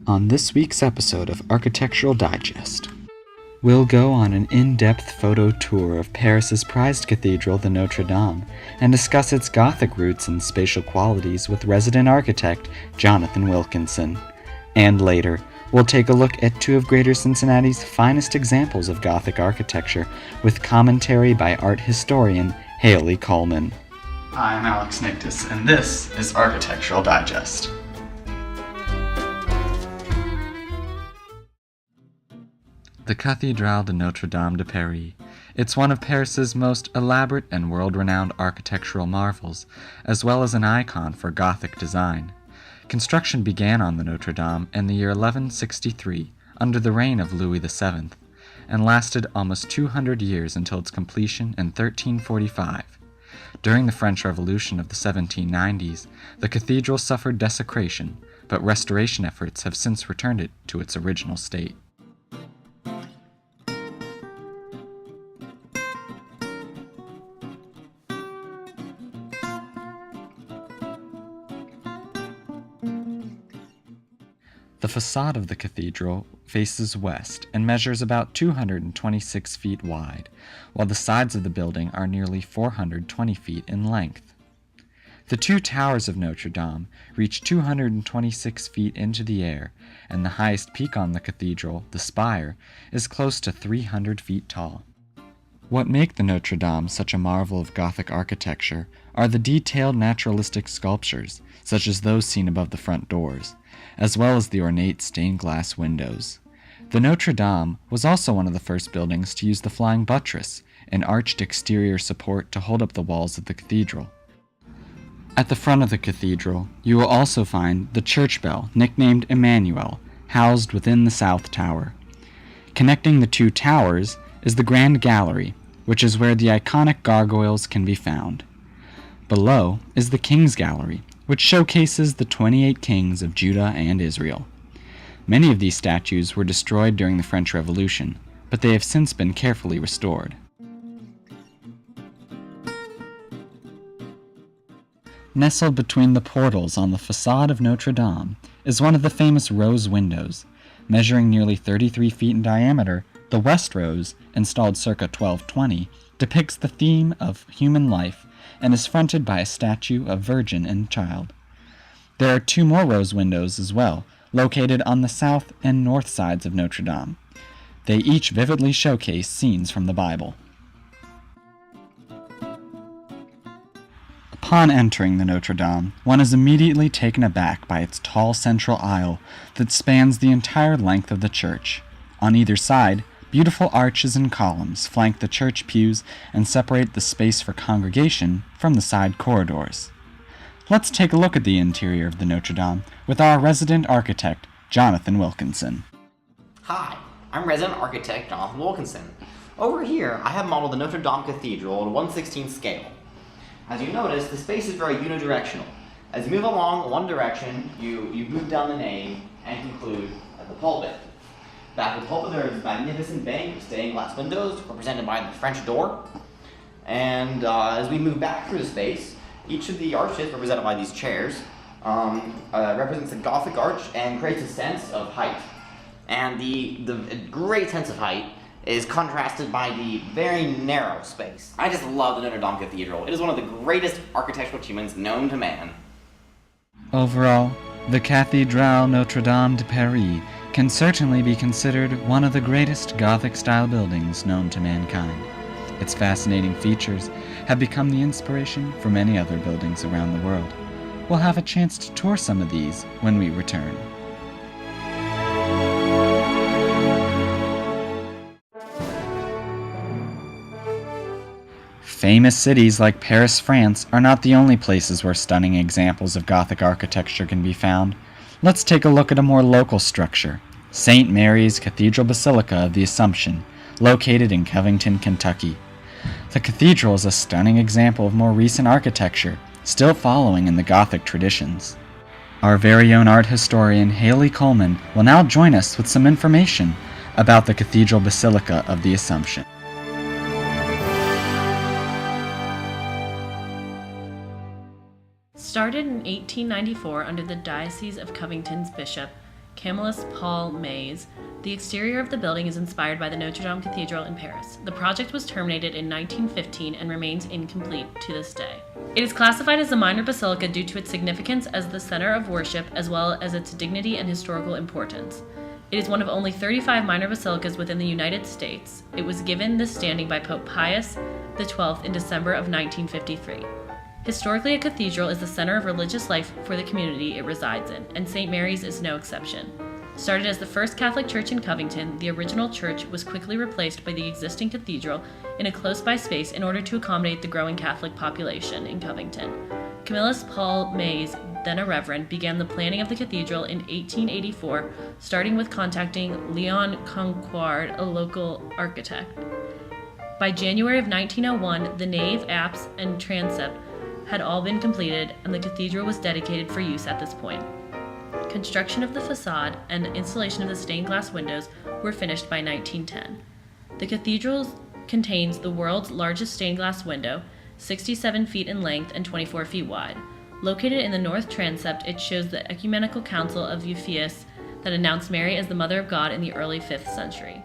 On this week's episode of Architectural Digest, we'll go on an in-depth photo tour of Paris's prized cathedral, the Notre Dame, and discuss its Gothic roots and spatial qualities with resident architect Jonathan Wilkinson. And later, we'll take a look at two of Greater Cincinnati's finest examples of Gothic architecture with commentary by art historian Haley Coleman. I'm Alex Nictus, and this is Architectural Digest. The Cathedral de Notre Dame de Paris. It's one of Paris's most elaborate and world-renowned architectural marvels, as well as an icon for Gothic design. Construction began on the Notre Dame in the year 1163, under the reign of Louis VII, and lasted almost 200 years until its completion in 1345. During the French Revolution of the 1790s, the cathedral suffered desecration, but restoration efforts have since returned it to its original state. The facade of the cathedral faces west and measures about 226 feet wide, while the sides of the building are nearly 420 feet in length. The two towers of Notre Dame reach 226 feet into the air, and the highest peak on the cathedral, the spire, is close to 300 feet tall. What make the Notre Dame such a marvel of Gothic architecture are the detailed naturalistic sculptures, such as those seen above the front doors, as well as the ornate stained glass windows. The Notre Dame was also one of the first buildings to use the flying buttress, an arched exterior support to hold up the walls of the cathedral. At the front of the cathedral, you will also find the church bell, nicknamed Emmanuel, housed within the south tower. Connecting the two towers is the Grand Gallery, which is where the iconic gargoyles can be found. Below is the King's Gallery, which showcases the 28 kings of Judah and Israel. Many of these statues were destroyed during the French Revolution, but they have since been carefully restored. Nestled between the portals on the facade of Notre Dame is one of the famous rose windows. Measuring nearly 33 feet in diameter, the west rose, installed circa 1220, depicts the theme of human life and is fronted by a statue of Virgin and Child. There are two more rose windows as well, located on the south and north sides of Notre Dame. They each vividly showcase scenes from the Bible. Upon entering the Notre Dame, one is immediately taken aback by its tall central aisle that spans the entire length of the church. On either side, beautiful arches and columns flank the church pews and separate the space for congregation from the side corridors. Let's take a look at the interior of the Notre Dame with our resident architect, Jonathan Wilkinson. Hi, I'm resident architect Jonathan Wilkinson. Over here, I have modeled the Notre Dame Cathedral at a 1/16 scale. As you notice, the space is very unidirectional. As you move along one direction, you move down the nave and conclude at the pulpit. Back of the pulpit, there is a magnificent bank of stained glass windows represented by the French door. And as we move back through the space, each of the arches represented by these chairs represents a Gothic arch and creates a sense of height. And the great sense of height is contrasted by the very narrow space. I just love the Notre Dame Cathedral. It is one of the greatest architectural achievements known to man. Overall, the Cathedral Notre Dame de Paris can certainly be considered one of the greatest Gothic-style buildings known to mankind. Its fascinating features have become the inspiration for many other buildings around the world. We'll have a chance to tour some of these when we return. Famous cities like Paris, France are not the only places where stunning examples of Gothic architecture can be found. Let's take a look at a more local structure, St. Mary's Cathedral Basilica of the Assumption, located in Covington, Kentucky. The cathedral is a stunning example of more recent architecture, still following in the Gothic traditions. Our very own art historian Haley Coleman will now join us with some information about the Cathedral Basilica of the Assumption. Started in 1894 under the Diocese of Covington's bishop, Camillus Paul Mays. The exterior of the building is inspired by the Notre Dame Cathedral in Paris. The project was terminated in 1915 and remains incomplete to this day. It is classified as a minor basilica due to its significance as the center of worship as well as its dignity and historical importance. It is one of only 35 minor basilicas within the United States. It was given this standing by Pope Pius XII in December of 1953. Historically, a cathedral is the center of religious life for the community it resides in, and St. Mary's is no exception. Started as the first Catholic church in Covington, the original church was quickly replaced by the existing cathedral in a close-by space in order to accommodate the growing Catholic population in Covington. Camillus Paul Mays, then a reverend, began the planning of the cathedral in 1884, starting with contacting Leon Conquard, a local architect. By January of 1901, the nave, apse, and transept had all been completed, and the cathedral was dedicated for use at this point. Construction of the facade and installation of the stained glass windows were finished by 1910. The cathedral contains the world's largest stained glass window, 67 feet in length and 24 feet wide. Located in the north transept, it shows the ecumenical council of Ephesus that announced Mary as the Mother of God in the early 5th century.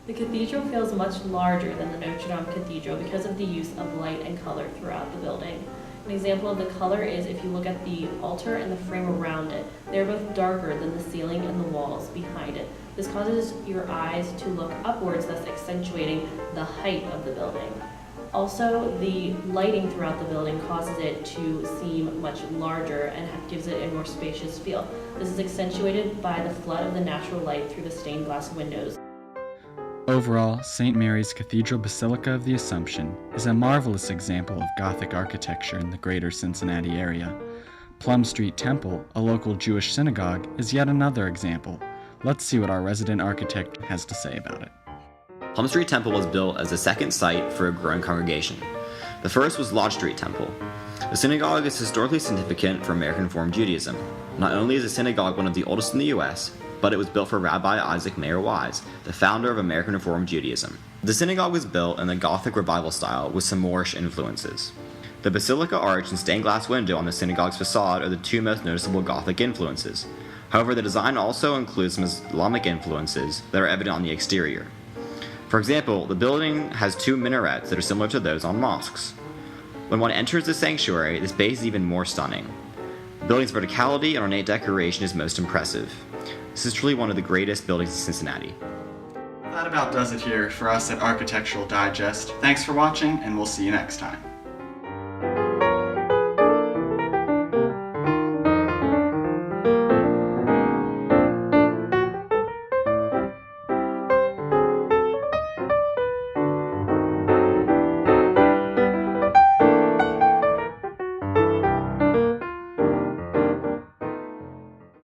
The cathedral feels much larger than the Notre Dame Cathedral because of the use of light and color throughout the building. An example of the color is if you look at the altar and the frame around it. They're both darker than the ceiling and the walls behind it. This causes your eyes to look upwards, thus accentuating the height of the building. Also, the lighting throughout the building causes it to seem much larger and gives it a more spacious feel. This is accentuated by the flood of the natural light through the stained glass windows. Overall, St. Mary's Cathedral Basilica of the Assumption is a marvelous example of Gothic architecture in the Greater Cincinnati area. Plum Street Temple, a local Jewish synagogue, is yet another example. Let's see what our resident architect has to say about it. Plum Street Temple was built as a second site for a growing congregation. The first was Lodge Street Temple. The synagogue is historically significant for American Reform Judaism. Not only is the synagogue one of the oldest in the U.S., but it was built for Rabbi Isaac Mayer Wise, the founder of American Reform Judaism. The synagogue was built in the Gothic Revival style with some Moorish influences. The basilica arch and stained glass window on the synagogue's facade are the two most noticeable Gothic influences. However, the design also includes some Islamic influences that are evident on the exterior. For example, the building has two minarets that are similar to those on mosques. When one enters the sanctuary, the space is even more stunning. The building's verticality and ornate decoration is most impressive. This is truly one of the greatest buildings in Cincinnati. That about does it here for us at Architectural Digest. Thanks for watching, and we'll see you next time.